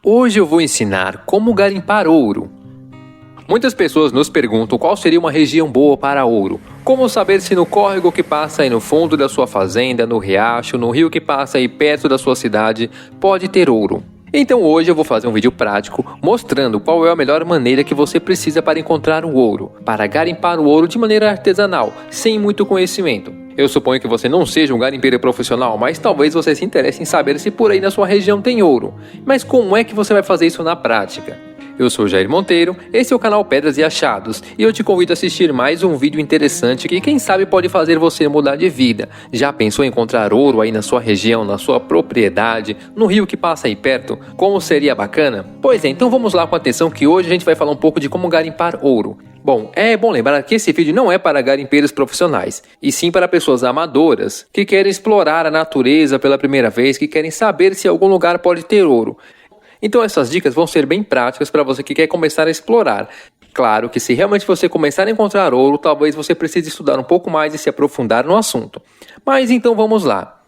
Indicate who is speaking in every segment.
Speaker 1: Hoje eu vou ensinar como garimpar ouro. Muitas pessoas nos perguntam qual seria uma região boa para ouro. Como saber se no córrego que passa aí no fundo da sua fazenda, no riacho, no rio que passa aí perto da sua cidade, pode ter ouro. Então hoje eu vou fazer um vídeo prático mostrando qual é a melhor maneira que você precisa para encontrar o ouro, para garimpar o ouro de maneira artesanal, sem muito conhecimento. Eu suponho que você não seja um garimpeiro profissional, mas talvez você se interesse em saber se por aí na sua região tem ouro. Mas como é que você vai fazer isso na prática? Eu sou Jair Monteiro, esse é o canal Pedras e Achados, e eu te convido a assistir mais um vídeo interessante que quem sabe pode fazer você mudar de vida. Já pensou em encontrar ouro aí na sua região, na sua propriedade, no rio que passa aí perto? Como seria bacana? Pois é, então vamos lá com atenção que hoje a gente vai falar um pouco de como garimpar ouro. Bom, é bom lembrar que esse vídeo não é para garimpeiros profissionais, e sim para pessoas amadoras que querem explorar a natureza pela primeira vez, que querem saber se algum lugar pode ter ouro. Então essas dicas vão ser bem práticas para você que quer começar a explorar. Claro que se realmente você começar a encontrar ouro, talvez você precise estudar um pouco mais e se aprofundar no assunto. Mas então vamos lá.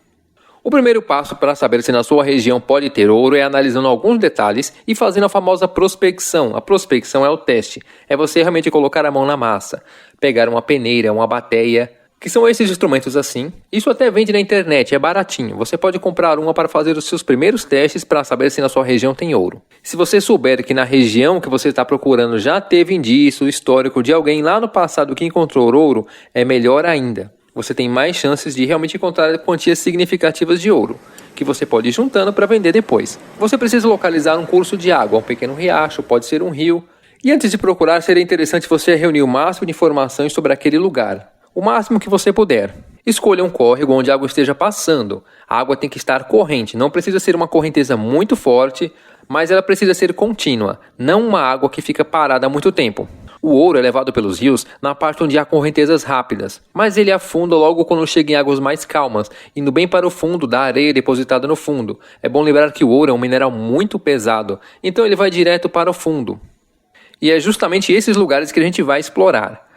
Speaker 1: O primeiro passo para saber se na sua região pode ter ouro é analisando alguns detalhes e fazendo a famosa prospecção. A prospecção é o teste, é você realmente colocar a mão na massa, pegar uma peneira, uma bateia, que são esses instrumentos assim. Isso até vende na internet, é baratinho. Você pode comprar uma para fazer os seus primeiros testes para saber se na sua região tem ouro. Se você souber que na região que você está procurando já teve indício histórico de alguém lá no passado que encontrou ouro, é melhor ainda. Você tem mais chances de realmente encontrar quantias significativas de ouro, que você pode ir juntando para vender depois. Você precisa localizar um curso de água, um pequeno riacho, pode ser um rio. E antes de procurar, seria interessante você reunir o máximo de informações sobre aquele lugar. O máximo que você puder. Escolha um córrego onde a água esteja passando. A água tem que estar corrente, não precisa ser uma correnteza muito forte, mas ela precisa ser contínua, não uma água que fica parada há muito tempo. O ouro é levado pelos rios na parte onde há correntezas rápidas, mas ele afunda logo quando chega em águas mais calmas, indo bem para o fundo da areia depositada no fundo. É bom lembrar que o ouro é um mineral muito pesado, então ele vai direto para o fundo. E é justamente esses lugares que a gente vai explorar.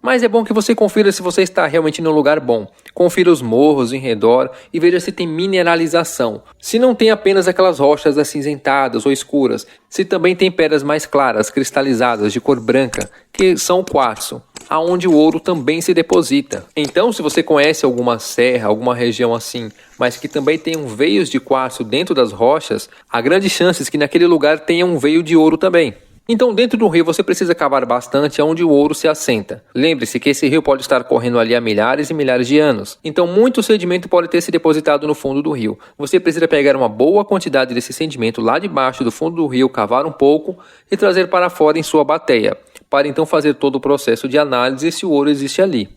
Speaker 1: Mas é bom que você confira se você está realmente num lugar bom. Confira os morros em redor e veja se tem mineralização. Se não tem apenas aquelas rochas acinzentadas ou escuras, se também tem pedras mais claras, cristalizadas, de cor branca, que são o quartzo, aonde o ouro também se deposita. Então, se você conhece alguma serra, alguma região assim, mas que também tenham veios de quartzo dentro das rochas, há grandes chances que naquele lugar tenha um veio de ouro também. Então, dentro do rio, você precisa cavar bastante onde o ouro se assenta. Lembre-se que esse rio pode estar correndo ali há milhares e milhares de anos. Então, muito sedimento pode ter se depositado no fundo do rio. Você precisa pegar uma boa quantidade desse sedimento lá debaixo do fundo do rio, cavar um pouco e trazer para fora em sua bateia, para então fazer todo o processo de análise se o ouro existe ali.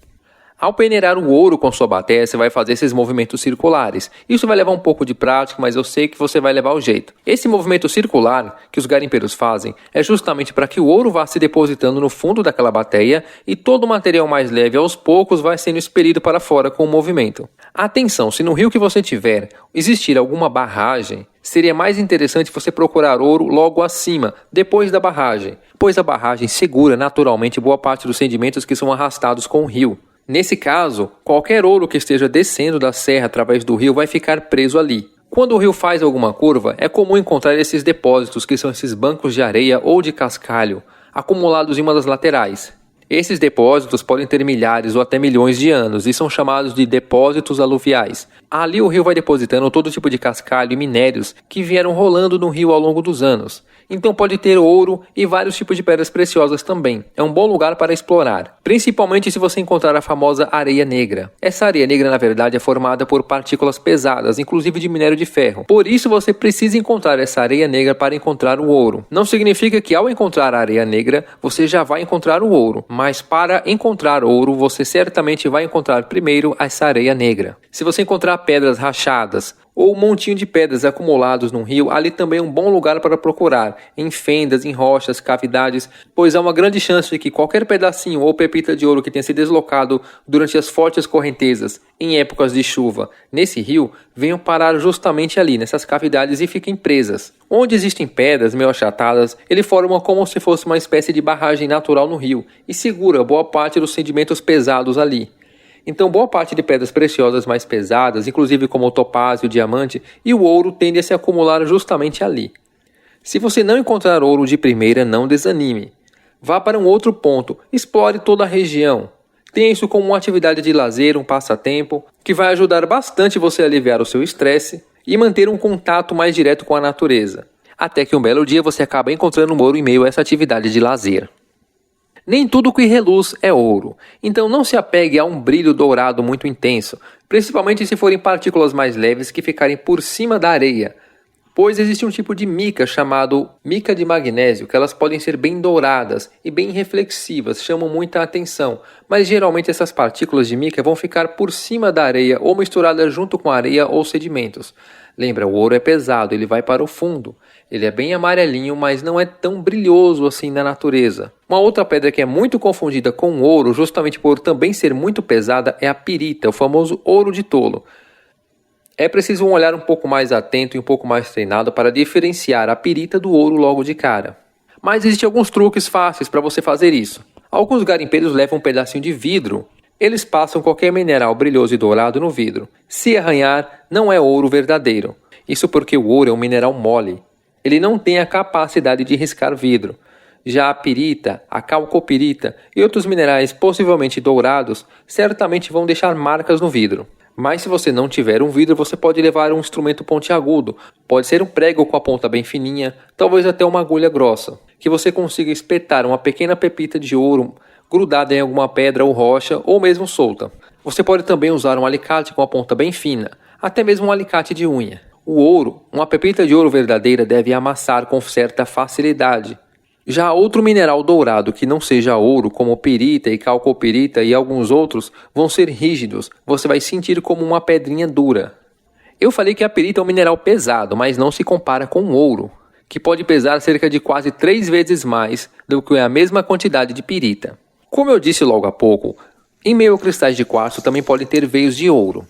Speaker 1: Ao peneirar o ouro com sua bateia, você vai fazer esses movimentos circulares. Isso vai levar um pouco de prática, mas eu sei que você vai levar o jeito. Esse movimento circular que os garimpeiros fazem é justamente para que o ouro vá se depositando no fundo daquela bateia e todo o material mais leve aos poucos vai sendo expelido para fora com o movimento. Atenção, se no rio que você tiver existir alguma barragem, seria mais interessante você procurar ouro logo acima, depois da barragem, pois a barragem segura naturalmente boa parte dos sedimentos que são arrastados com o rio. Nesse caso, qualquer ouro que esteja descendo da serra através do rio vai ficar preso ali. Quando o rio faz alguma curva, é comum encontrar esses depósitos, que são esses bancos de areia ou de cascalho, acumulados em uma das laterais. Esses depósitos podem ter milhares ou até milhões de anos e são chamados de depósitos aluviais. Ali o rio vai depositando todo tipo de cascalho e minérios que vieram rolando no rio ao longo dos anos. Então pode ter ouro e vários tipos de pedras preciosas também. É um bom lugar para explorar, principalmente se você encontrar a famosa areia negra. Essa areia negra na verdade é formada por partículas pesadas, inclusive de minério de ferro. Por isso você precisa encontrar essa areia negra para encontrar o ouro. Não significa que ao encontrar a areia negra você já vai encontrar o ouro, mas para encontrar ouro você certamente vai encontrar primeiro essa areia negra. Se você encontrar pedras rachadas ou um montinho de pedras acumulados num rio, ali também é um bom lugar para procurar, em fendas, em rochas, cavidades, pois há uma grande chance de que qualquer pedacinho ou pepita de ouro que tenha se deslocado durante as fortes correntezas, em épocas de chuva, nesse rio, venham parar justamente ali, nessas cavidades e fiquem presas. Onde existem pedras meio achatadas, ele forma como se fosse uma espécie de barragem natural no rio e segura boa parte dos sedimentos pesados ali. Então boa parte de pedras preciosas mais pesadas, inclusive como o topázio, o diamante e o ouro, tende a se acumular justamente ali. Se você não encontrar ouro de primeira, não desanime. Vá para um outro ponto, explore toda a região. Tenha isso como uma atividade de lazer, um passatempo, que vai ajudar bastante você a aliviar o seu estresse e manter um contato mais direto com a natureza. Até que um belo dia você acaba encontrando ouro em meio a essa atividade de lazer. Nem tudo que reluz é ouro, então não se apegue a um brilho dourado muito intenso, principalmente se forem partículas mais leves que ficarem por cima da areia, pois existe um tipo de mica chamado mica de magnésio, que elas podem ser bem douradas e bem reflexivas, chamam muita atenção, mas geralmente essas partículas de mica vão ficar por cima da areia ou misturadas junto com a areia ou sedimentos. Lembra, o ouro é pesado, ele vai para o fundo. Ele é bem amarelinho, mas não é tão brilhoso assim na natureza. Uma outra pedra que é muito confundida com o ouro, justamente por também ser muito pesada, é a pirita, o famoso ouro de tolo. É preciso um olhar um pouco mais atento e um pouco mais treinado para diferenciar a pirita do ouro logo de cara. Mas existem alguns truques fáceis para você fazer isso. Alguns garimpeiros levam um pedacinho de vidro. Eles passam qualquer mineral brilhoso e dourado no vidro. Se arranhar, não é ouro verdadeiro. Isso porque o ouro é um mineral mole. Ele não tem a capacidade de riscar vidro. Já a pirita, a calcopirita e outros minerais possivelmente dourados certamente vão deixar marcas no vidro. Mas se você não tiver um vidro, você pode levar um instrumento pontiagudo. Pode ser um prego com a ponta bem fininha, talvez até uma agulha grossa, que você consiga espetar uma pequena pepita de ouro grudada em alguma pedra ou rocha, ou mesmo solta. Você pode também usar um alicate com a ponta bem fina, até mesmo um alicate de unha. O ouro, uma pepita de ouro verdadeira, deve amassar com certa facilidade. Já outro mineral dourado que não seja ouro, como pirita e calcopirita e alguns outros, vão ser rígidos, você vai sentir como uma pedrinha dura. Eu falei que a pirita é um mineral pesado, mas não se compara com o ouro, que pode pesar cerca de quase 3 vezes mais do que a mesma quantidade de pirita. Como eu disse logo há pouco, em meio a cristais de quartzo também podem ter veios de ouro.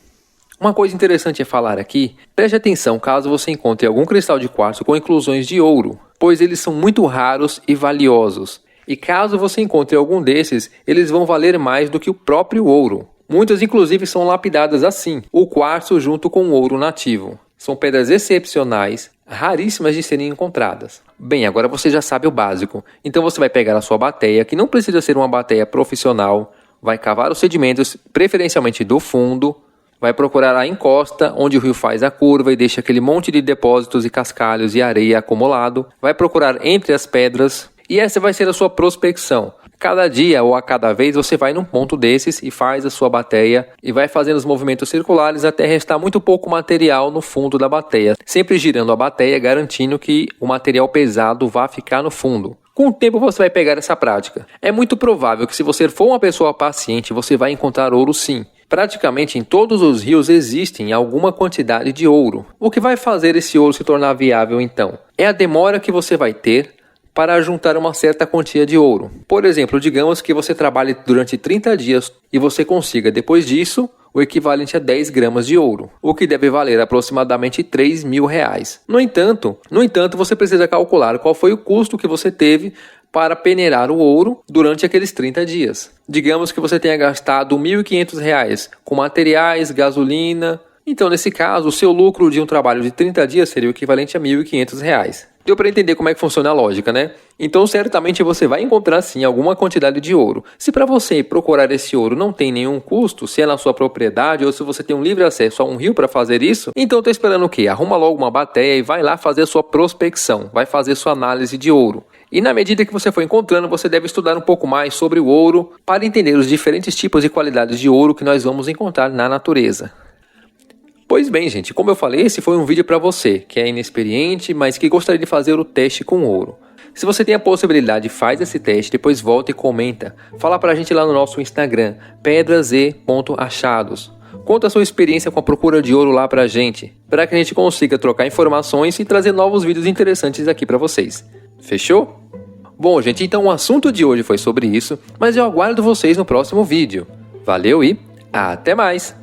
Speaker 1: Uma coisa interessante a falar aqui, preste atenção caso você encontre algum cristal de quartzo com inclusões de ouro, pois eles são muito raros e valiosos. E caso você encontre algum desses, eles vão valer mais do que o próprio ouro. Muitas inclusive são lapidadas assim, o quartzo junto com o ouro nativo. São pedras excepcionais, raríssimas de serem encontradas. Bem, agora você já sabe o básico. Então você vai pegar a sua bateia, que não precisa ser uma bateia profissional, vai cavar os sedimentos, preferencialmente do fundo, vai procurar a encosta, onde o rio faz a curva e deixa aquele monte de depósitos e cascalhos e areia acumulado, vai procurar entre as pedras, e essa vai ser a sua prospecção. Cada dia ou a cada vez você vai num ponto desses e faz a sua bateia e vai fazendo os movimentos circulares até restar muito pouco material no fundo da bateia, sempre girando a bateia, garantindo que o material pesado vá ficar no fundo. Com o tempo você vai pegar essa prática. É muito provável que se você for uma pessoa paciente, você vai encontrar ouro sim. Praticamente em todos os rios existem alguma quantidade de ouro. O que vai fazer esse ouro se tornar viável então? É a demora que você vai ter para juntar uma certa quantia de ouro. Por exemplo, digamos que você trabalhe durante 30 dias e você consiga, depois disso, o equivalente a 10 gramas de ouro, o que deve valer aproximadamente R$3.000. No entanto, você precisa calcular qual foi o custo que você teve para peneirar o ouro durante aqueles 30 dias. Digamos que você tenha gastado R$1.500 com materiais, gasolina. Então, nesse caso, o seu lucro de um trabalho de 30 dias seria o equivalente a R$1.500. Deu para entender como é que funciona a lógica, né? Então, certamente você vai encontrar sim alguma quantidade de ouro. Se para você procurar esse ouro não tem nenhum custo, se é na sua propriedade ou se você tem um livre acesso a um rio para fazer isso, então tá esperando o quê? Arruma logo uma bateia e vai lá fazer a sua prospecção, vai fazer sua análise de ouro. E na medida que você for encontrando, você deve estudar um pouco mais sobre o ouro para entender os diferentes tipos e qualidades de ouro que nós vamos encontrar na natureza. Pois bem, gente, como eu falei, esse foi um vídeo para você, que é inexperiente, mas que gostaria de fazer o teste com ouro. Se você tem a possibilidade, faz esse teste, depois volta e comenta. Fala pra gente lá no nosso Instagram, pedraz.achados. Conta a sua experiência com a procura de ouro lá pra gente, para que a gente consiga trocar informações e trazer novos vídeos interessantes aqui pra vocês. Fechou? Bom, gente, então o assunto de hoje foi sobre isso, mas eu aguardo vocês no próximo vídeo. Valeu e até mais!